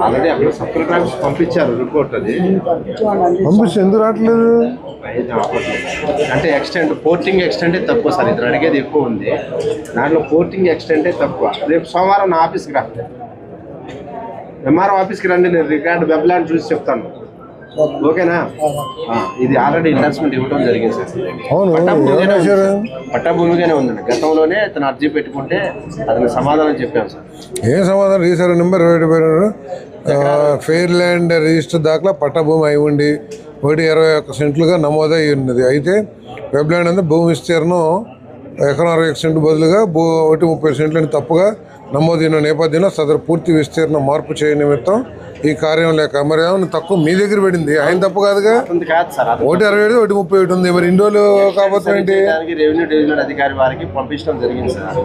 Already అక్కడ sub collector office పంపించారు report. అది పంపిస్తే ఎందుకు రావట్లేదు? అంటే ఎక్స్టెండ్ పోర్టింగ్ ఎక్స్టెండే తక్కువ సార్. ఇద్దరు అడిగేది ఎక్కువ ఉంది, దాంట్లో పోర్టింగ్ ఎక్స్టెండే తక్కువ. రేపు సోమవారం నా ఆఫీస్కి రా, ఎంఆర్ఓ ఆఫీస్కి రండి, నేను రికార్డు వెబ్ ల్యాండ్ చూసి చెప్తాను. ఓకేనా? ఇది ఆల్రెడీ ఇన్వెస్ట్మెంట్ ఇవ్వడం జరిగింది సార్. పట్టాభూమిగానే ఉందండి. గతంలోనే తను అర్జీ పెట్టుకుంటే అతనికి సమాధానం చెప్పాను సార్. ఏం సమాధానం? Register number fair land register దాకా పట్టాభూమి అయి ఉండి 121 సెంట్లుగా నమోదై ఉన్నది. అయితే వెబ్ ల్యాండ్ అంటే భూమి విస్తీర్ణం ఎకరం 61 సెంట్లు బదులుగా 130 సెంట్లని తప్పుగా నమోదైన నేపథ్యంలో సదరు పూర్తి విస్తీర్ణం మార్పు చేయ నిమిత్తం ఈ కార్యం లేక మరి ఏమన్నా తక్కువ మీ దగ్గర పడింది, ఆయన తప్పు కాదుగా. 167 131 ఉంది. మరి ఇన్ని రోజులు కాకపోతే ఏంటి? రెవెన్యూ డివిజన్ అధికారి వారికి పంపించడం జరిగింది సార్.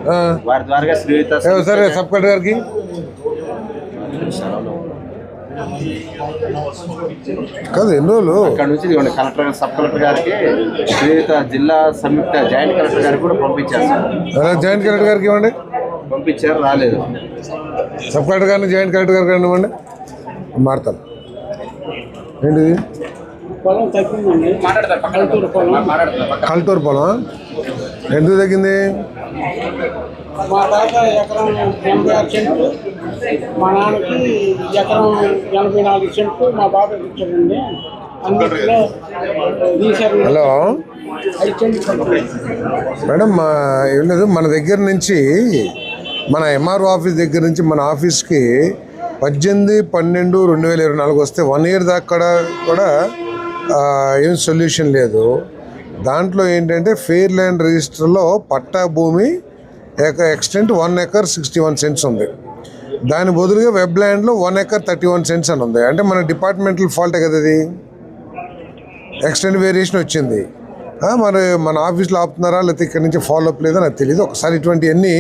వారి ద్వారా సరే సబ్ కలెక్టర్ గారికి కాదు ఎన్ని రోజులు అక్కడ నుంచి కలెక్టర్ సబ్ కలెక్టర్ గారికి శ్రీయుత జిల్లా సంయుక్త జాయింట్ కలెక్టర్ గారికి కూడా పంపించారు సార్. జాయింట్ కలెక్టర్ గారికి ఇవ్వండి. పంపించారు, రాలేదు. సబ్ కలెక్టర్ గారిని జాయింట్ కలెక్టర్ గారికి ఇవ్వండి. మారుతాను. ఏంటిది? కల్టూరు పొలం ఎందుకు తగ్గింది? మా తాత ఎకరం 86 సెంట్లు, మా నాన్నకి ఎకరం 84 సెంట్లు, మా బాబాకి ఇచ్చాడండి. అందులో హలో మేడం, ఏం లేదు, మన దగ్గర నుంచి మన ఎంఆర్ఓ ఆఫీస్ దగ్గర నుంచి మన ఆఫీస్కి 18/12/2024 వస్తే 1 ఇయర్ దాకా కూడా ఏం సొల్యూషన్ లేదు. దాంట్లో ఏంటంటే ఫెయిర్ ల్యాండ్ రిజిస్టర్లో పట్టా భూమి ఎక్స్టెంట్ 1 ఎకర్ 61 సెంట్స్ ఉంది. దాని బదులుగా వెబ్ ల్యాండ్లో 1 ఎకర్ 31 సెంట్స్ అని ఉంది. అంటే మన డిపార్ట్మెంటల్ ఫాల్టే కదా అది. ఎక్స్టెంట్ వేరియేషన్ వచ్చింది. మరి మన ఆఫీస్లో ఆపుతున్నారా లేకపోతే ఇక్కడ నుంచి ఫాలో అప్ లేదా నాకు తెలియదు. ఒకసారి ఇటువంటివన్నీ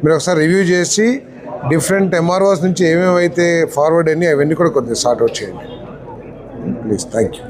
మీరు ఒకసారి రివ్యూ చేసి డిఫరెంట్ ఎంఆర్ఓస్ నుంచి ఏమేమి అయితే ఫార్వర్డ్ అయ్యి అవన్నీ కూడా కొద్దిగా సార్ట్అవుట్ చేయండి ప్లీజ్. Thank you.